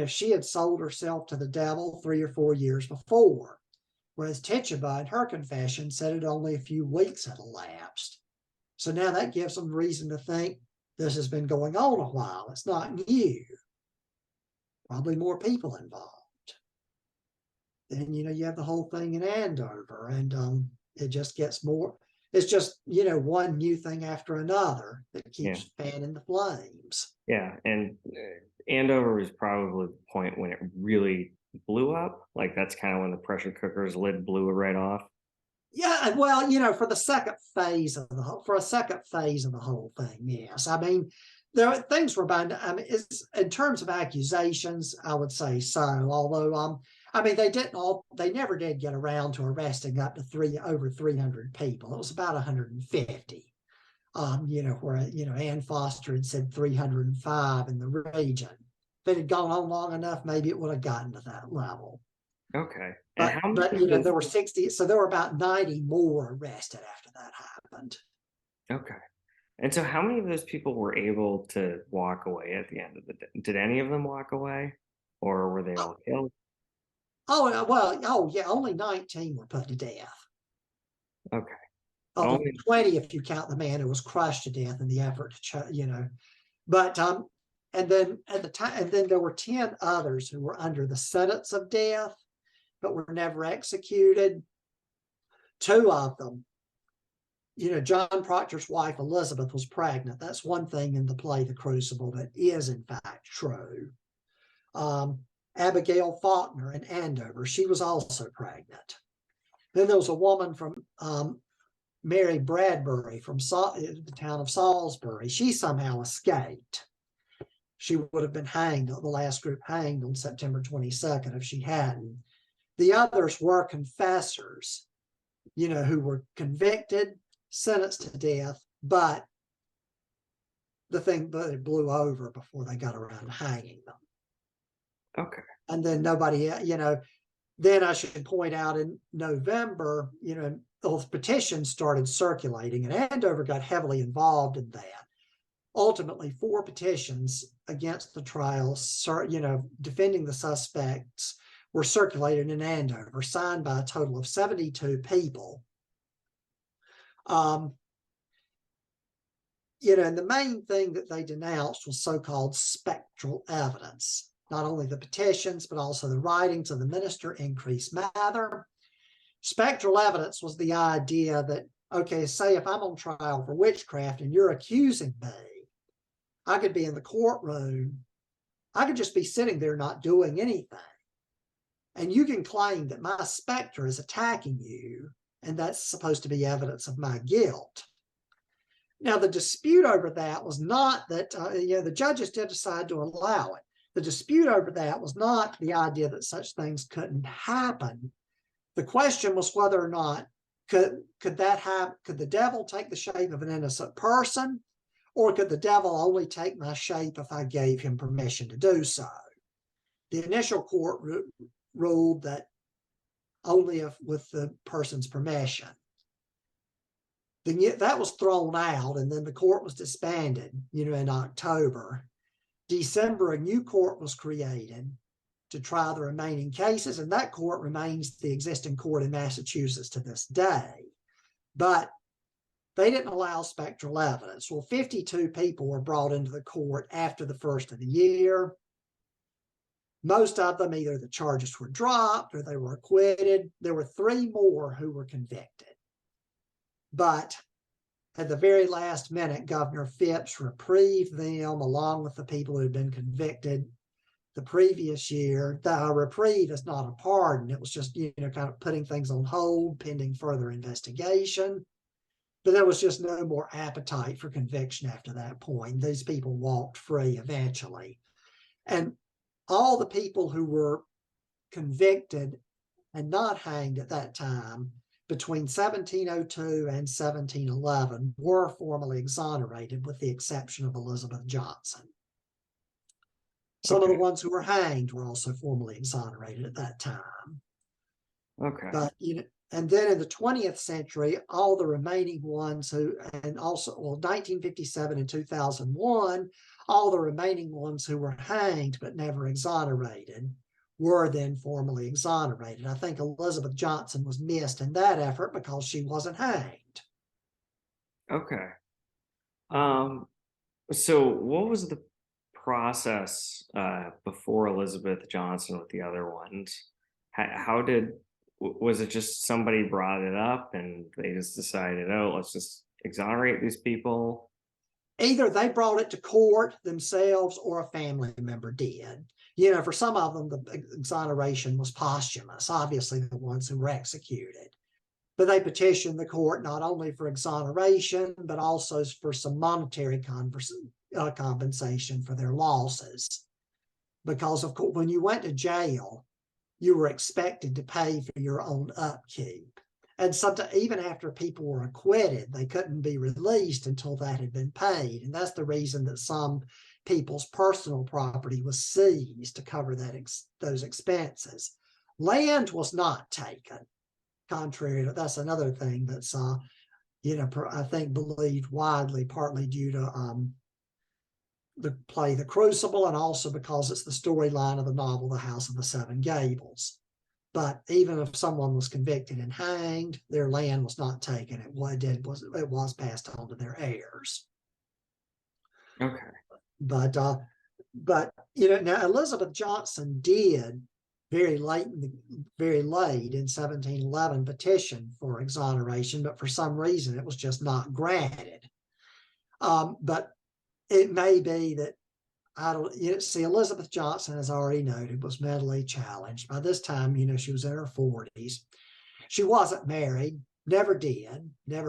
she had sold herself to the devil 3 or 4 years before, whereas Tituba in her confession said it only a few weeks had elapsed. So now that gives them reason to think this has been going on a while. It's not new. Probably more people involved. Then, you have the whole thing in Andover, and it just gets more. It's just, one new thing after another that keeps fanning the flames. Yeah, and Andover was probably the point when it really blew up. Like, that's kind of when the pressure cooker's lid blew right off. Yeah, well, for the second phase of the whole thing, yes. I mean, things were bound to, it's, in terms of accusations, I would say so. Although, they never did get around to arresting up to over 300 people. It was about 150. Where Ann Foster had said 305 in the region. If it had gone on long enough, maybe it would have gotten to that level. Okay. And But how but many of there those? were 60, so there were about 90 more arrested after that happened. Okay. And so, how many of those people were able to walk away at the end of the day? Did any of them walk away, or were they all killed? Well, oh yeah, only 19 were put to death. Okay. Although Only. 20 if you count the man who was crushed to death in the effort to, but and then at the time, and then there were 10 others who were under the sentence of death, but were never executed. Two of them, John Proctor's wife Elizabeth was pregnant. That's one thing in the play The Crucible that is in fact true. Abigail Faulkner in Andover, she was also pregnant. Then there was a woman from Mary Bradbury from the town of Salisbury. She somehow escaped. She would have been hanged, the last group hanged on September 22nd if she hadn't. The others were confessors, who were convicted, sentenced to death, but the thing blew over before they got around to hanging them. Okay. And then nobody, then I should point out in November, those petitions started circulating, and Andover got heavily involved in that. Ultimately, 4 petitions against the trial, defending the suspects, were circulated in Andover, signed by a total of 72 people. And the main thing that they denounced was so-called spectral evidence. Not only the petitions, but also the writings of the minister Increase Mather. Spectral evidence was the idea that, okay, say if I'm on trial for witchcraft and you're accusing me, I could be in the courtroom. I could just be sitting there not doing anything. And you can claim that my specter is attacking you, and that's supposed to be evidence of my guilt. Now, the dispute over that was not that, the judges did decide to allow it. The dispute over that was not the idea that such things couldn't happen. The question was whether or not could the devil take the shape of an innocent person, or could the devil only take my shape if I gave him permission to do so? The initial court ruled that only if with the person's permission. Then that was thrown out, and then the court was disbanded, in October. December, a new court was created to try the remaining cases, and that court remains the existing court in Massachusetts to this day. But they didn't allow spectral evidence. Well, 52 people were brought into the court after the first of the year. Most of them, either the charges were dropped or they were acquitted. There were 3 more who were convicted. But at the very last minute, Governor Phipps reprieved them along with the people who had been convicted the previous year. The reprieve is not a pardon. It was just, kind of putting things on hold pending further investigation. But there was just no more appetite for conviction after that point. These people walked free eventually. And all the people who were convicted and not hanged at that time between 1702 and 1711 were formally exonerated, with the exception of Elizabeth Johnson. Some of the ones who were hanged were also formally exonerated at that time. Okay. But, and then in the 20th century, all the remaining ones and also, 1957 and 2001, all the remaining ones who were hanged but never exonerated were then formally exonerated. I think Elizabeth Johnson was missed in that effort because she wasn't hanged. Okay. So what was the process before Elizabeth Johnson with the other ones? Was it just somebody brought it up and they just decided, oh, let's just exonerate these people? Either they brought it to court themselves or a family member did. For some of them, the exoneration was posthumous, obviously the ones who were executed. But they petitioned the court not only for exoneration, but also for some monetary compensation for their losses. Because, of course, when you went to jail, you were expected to pay for your own upkeep. And sometimes, even after people were acquitted, they couldn't be released until that had been paid. And that's the reason that some people's personal property was seized to cover those expenses. land was not taken. Contrary to, that's another thing that's I think believed widely, partly due to the play The Crucible, and also because it's the storyline of the novel The House of the Seven Gables. But even if someone was convicted and hanged, their land was not taken. It was passed on to their heirs. Okay. But now Elizabeth Johnson did very late in 1711 petition for exoneration, but for some reason it was just not granted. But it may be that see, Elizabeth Johnson, as already noted, was mentally challenged. By this time, she was in her 40s. She wasn't married, never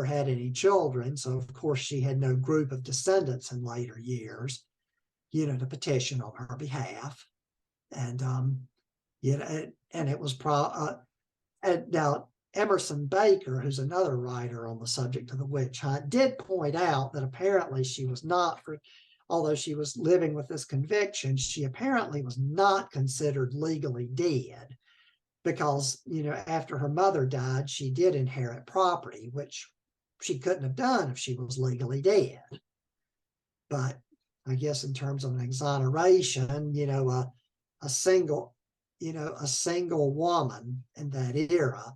had any children. So, of course, she had no group of descendants in later years, to petition on her behalf. And, and it was and now Emerson Baker, who's another writer on the subject of the witch hunt, did point out that apparently she was not, although she was living with this conviction, she apparently was not considered legally dead because, after her mother died, she did inherit property, which she couldn't have done if she was legally dead. But I guess in terms of an exoneration, a single woman in that era,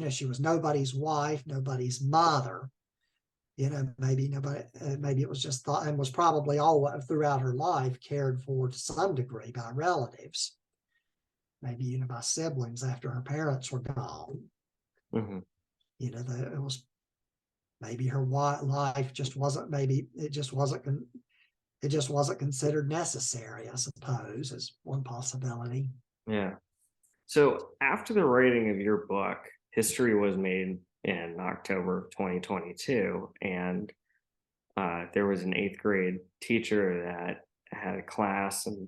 she was nobody's wife, nobody's mother. Maybe it was just thought, and was probably all throughout her life cared for to some degree by relatives, maybe by siblings after her parents were gone. Mm-hmm. It was maybe her life just wasn't. Maybe it just wasn't considered necessary, I suppose, is one possibility. Yeah. So after the writing of your book, history was made in October of 2022, and there was an 8th grade teacher that had a class, and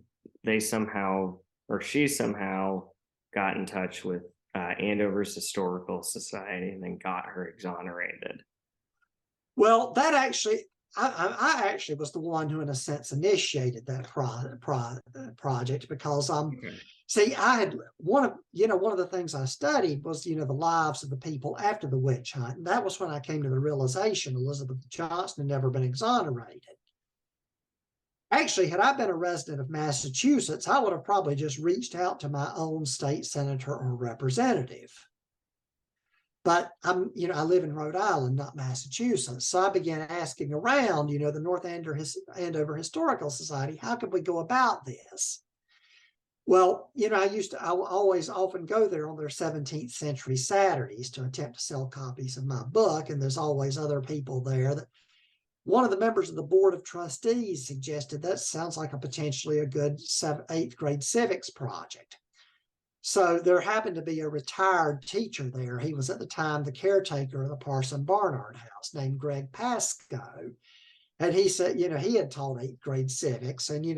she somehow got in touch with Andover's Historical Society and then got her exonerated. Well, that actually, I actually was the one who, in a sense, initiated that project because, Okay. see, I had one of the things I studied was, the lives of the people after the witch hunt. And that was when I came to the realization Elizabeth Johnson had never been exonerated. Actually, had I been a resident of Massachusetts, I would have probably just reached out to my own state senator or representative. But I live in Rhode Island, not Massachusetts. So I began asking around, the North Andover Historical Society, how could we go about this? Well, I always often go there on their 17th century Saturdays to attempt to sell copies of my book. And there's always other people there. That one of the members of the board of trustees suggested that sounds like potentially a good 8th grade civics project. So there happened to be a retired teacher there. He was at the time the caretaker of the Parson Barnard House, named Greg Pascoe. And he said, he had taught 8th grade civics, and he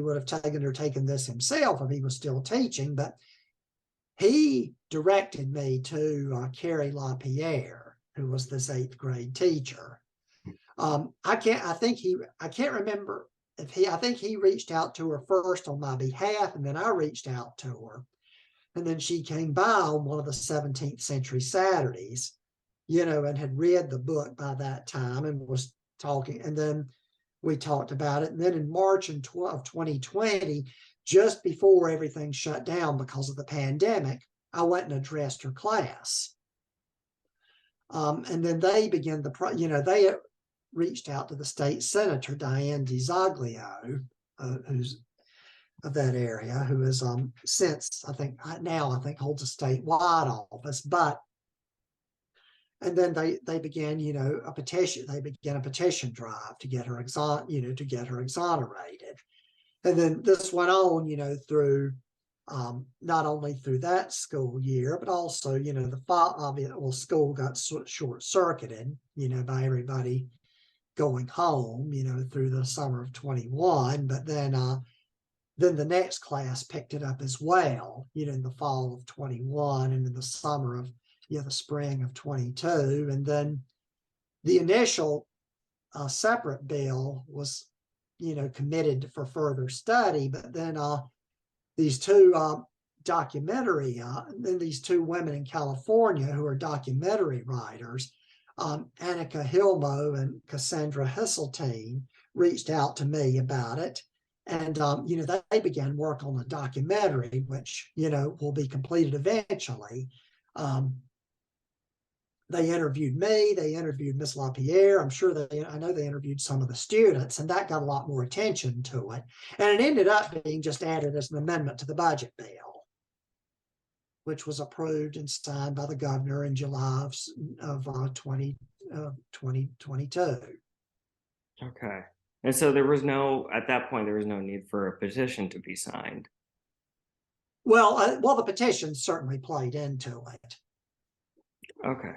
would have taken this himself if he was still teaching. But he directed me to Carrie LaPierre, who was this 8th grade teacher. I can't remember I think he reached out to her first on my behalf, and then I reached out to her. And then she came by on one of the 17th century Saturdays, and had read the book by that time and was talking. And then we talked about it. And then in March of 2020, just before everything shut down because of the pandemic, I went and addressed her class. And then they began they reached out to the state senator, Diane DiZoglio, who's of that area, who is since I think holds a statewide office. And then they began a petition. They began a petition drive to get her exonerated. And then this went on through not only through that school year, but also the fall. School got short circuited by everybody going home through the summer of 21. But then the next class picked it up as well, in the fall of 21 and in the summer of, the spring of 22. And then the initial separate bill was, committed for further study. But then these two documentary, then these two women in California who are documentary writers, Annika Hilmo and Cassandra Hesseltine, reached out to me about it. And, they began work on a documentary, which, will be completed eventually. They interviewed me, they interviewed Miss LaPierre. I know they interviewed some of the students, and that got a lot more attention to it. And it ended up being just added as an amendment to the budget bill, which was approved and signed by the governor in July of 2022. Okay. And so at that point, there was no need for a petition to be signed. Well, the petition certainly played into it. Okay.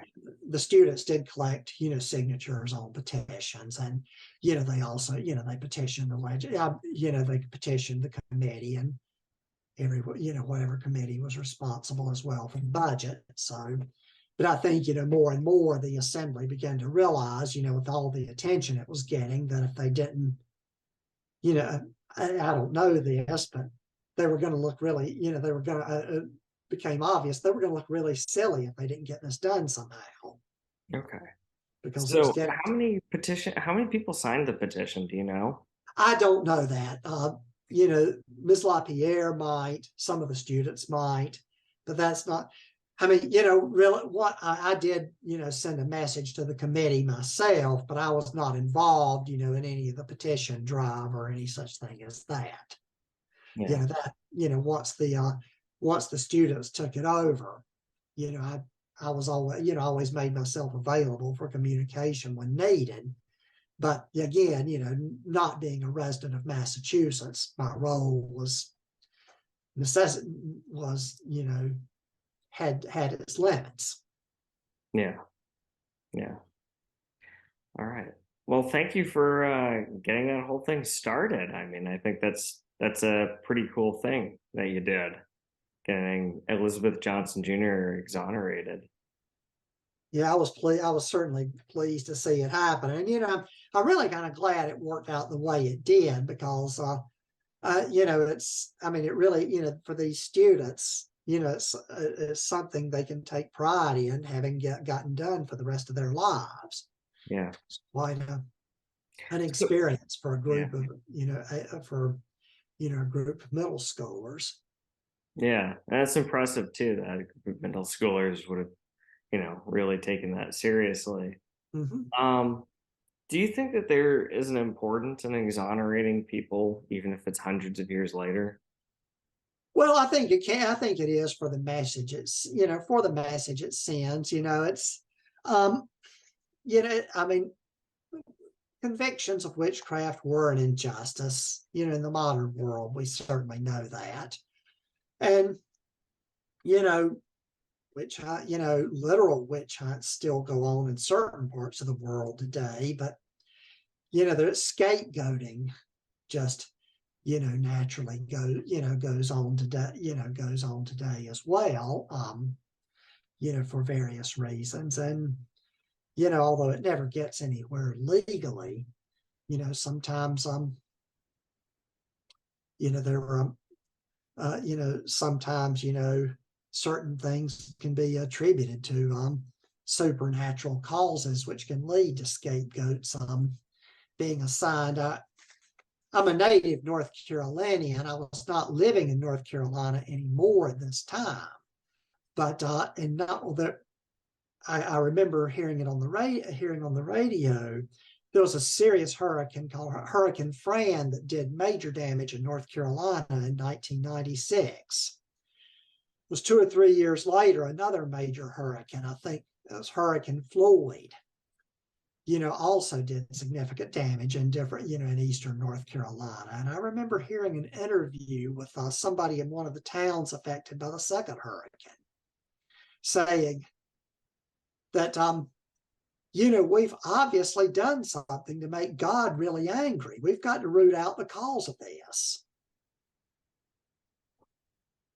The students did collect, signatures on petitions, and they also, they petitioned they petitioned the committee and whatever committee was responsible as well for the budget. So, but I think more and more the assembly began to realize, with all the attention it was getting, that if they didn't, I don't know this, but they were going to look really, they were going to. Became obvious they were going to look really silly if they didn't get this done somehow. Okay. Because so how many people signed the petition? Do you know? I don't know that. Ms. LaPierre might, some of the students might, but that's not. I mean, really, what I did, send a message to the committee myself, but I was not involved, in any of the petition drive or any such thing as that. Yeah. Once the students took it over, I was always made myself available for communication when needed. But again, not being a resident of Massachusetts, my role had its limits. Yeah. All right. Well, thank you for getting that whole thing started. I mean, I think that's a pretty cool thing that you did, getting Elizabeth Johnson Jr. exonerated. Yeah, I was certainly pleased to see it happen, and I'm really kind of glad it worked out the way it did, because it really, for these students, it's something they can take pride in having gotten done for the rest of their lives. Yeah, it's quite an experience for a group of a group of middle schoolers. Yeah, that's impressive too, that a group of middle schoolers would have, really taken that seriously. Mm-hmm. Do you think that there is an importance in exonerating people, even if it's hundreds of years later? Well, I think it can. I think it is for the message. It's for the message it sends. It's, I mean, convictions of witchcraft were an injustice. In the modern world, we certainly know that. And, witch hunt, literal witch hunts still go on in certain parts of the world today, but, there's scapegoating just, naturally goes on today as well, for various reasons. And, although it never gets anywhere legally, sometimes, there are, sometimes, certain things can be attributed to supernatural causes, which can lead to scapegoats being assigned. I'm a native North Carolinian. I was not living in North Carolina anymore at this time, but I remember hearing it on the radio. There was a serious hurricane called Hurricane Fran that did major damage in North Carolina in 1996. It was 2 or 3 years later, another major hurricane, I think it was Hurricane Floyd, also did significant damage in in eastern North Carolina. And I remember hearing an interview with somebody in one of the towns affected by the second hurricane saying that, we've obviously done something to make God really angry. We've got to root out the cause of this.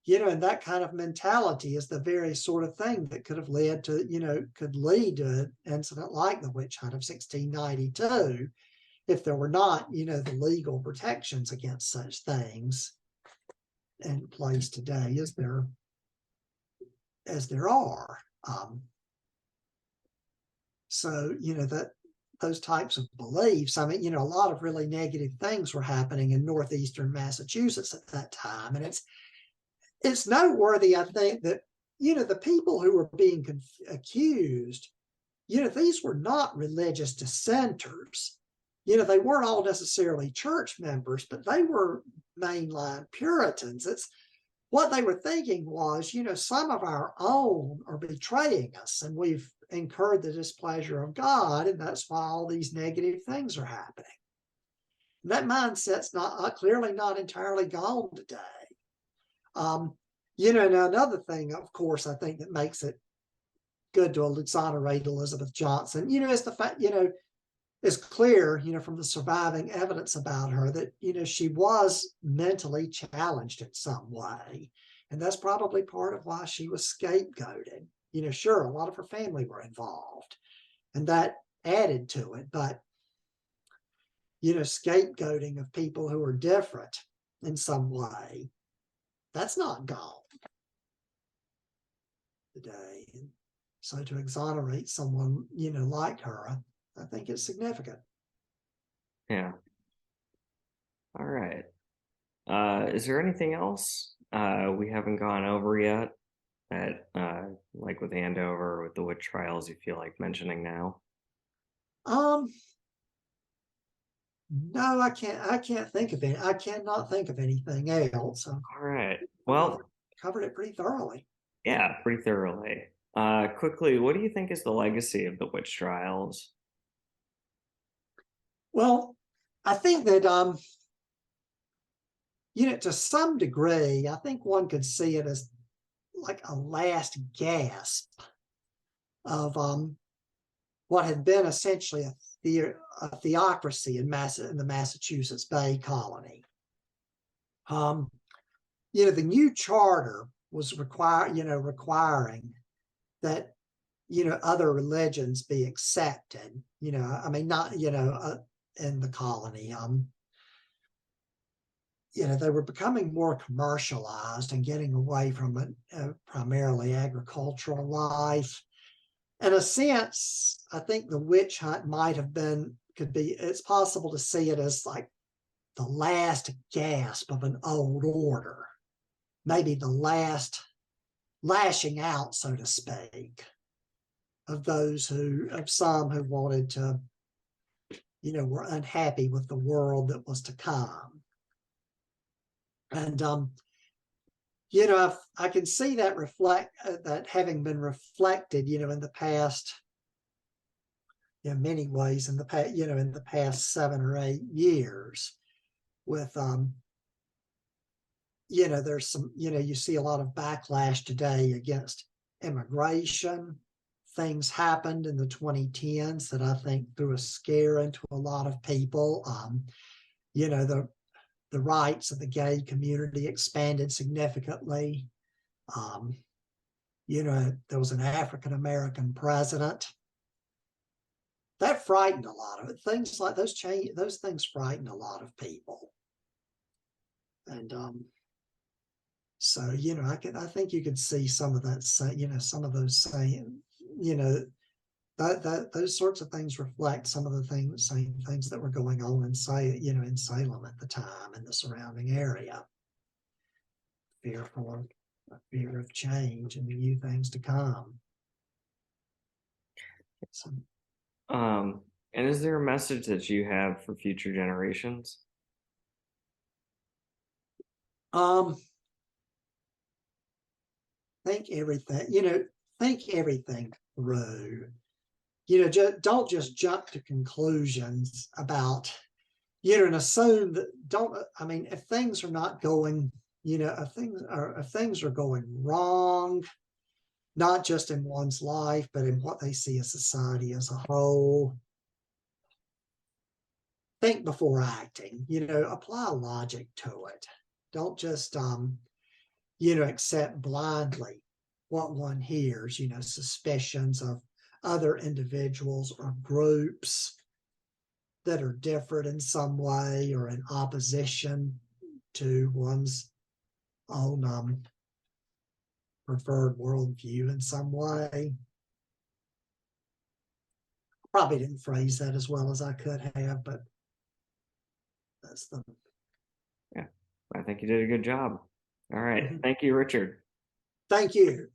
And that kind of mentality is the very sort of thing that could have led to, could lead to an incident like the witch hunt of 1692, if there were not, the legal protections against such things. in place today as there are. So, that those types of beliefs, I mean, a lot of really negative things were happening in northeastern Massachusetts at that time. And it's noteworthy, I think, that, the people who were being accused, these were not religious dissenters. They weren't all necessarily church members, but they were mainline Puritans. It's what they were thinking was, some of our own are betraying us and we've incurred the displeasure of God, and that's why all these negative things are happening. And that mindset's clearly not entirely gone today. Now another thing, of course, I think that makes it good to exonerate Elizabeth Johnson, is the fact, it's clear, from the surviving evidence about her that, she was mentally challenged in some way. And that's probably part of why she was scapegoated. Sure, a lot of her family were involved and that added to it, but, scapegoating of people who are different in some way, that's not gone today. And so to exonerate someone, like her, I think it's significant. Yeah. All right. Is there anything else we haven't gone over yet that, like with Andover, with the witch trials, you feel like mentioning now? No, I can't think of it. I cannot think of anything else. All right. Well, covered it pretty thoroughly. Yeah, pretty thoroughly. Quickly, what do you think is the legacy of the witch trials? Well, I think that to some degree, I think one could see it as like a last gasp of what had been essentially a theocracy in the Massachusetts Bay Colony. The new charter was requiring that other religions be accepted. I mean, not in the colony. They were becoming more commercialized and getting away from a primarily agricultural life. In a sense, I think the witch hunt it's possible to see it as like the last gasp of an old order, maybe the last lashing out, so to speak, of some who wanted to, were unhappy with the world that was to come. And, I can see that having been reflected, in the past, many ways in the past 7 or 8 years with, there's some, you see a lot of backlash today against immigration. Things happened in the 2010s that I think threw a scare into a lot of people. The rights of the gay community expanded significantly. There was an African-American president. That frightened a lot of it. Things like those things frightened a lot of people. And so, I think you could see some of that, some of those saying, that those sorts of things reflect some of the same things that were going on in Salem at the time and the surrounding area. Fear of change and the new things to come. So, and is there a message that you have for future generations? Think everything through. Don't just jump to conclusions about, and assume that if things are not going, if things are going wrong, not just in one's life, but in what they see as society as a whole, think before acting, apply logic to it. Don't just, accept blindly what one hears, suspicions of other individuals or groups that are different in some way or in opposition to one's own preferred worldview in some way. Probably didn't phrase that as well as I could have, but that's the. Yeah, I think you did a good job. All right. Thank you, Richard. Thank you.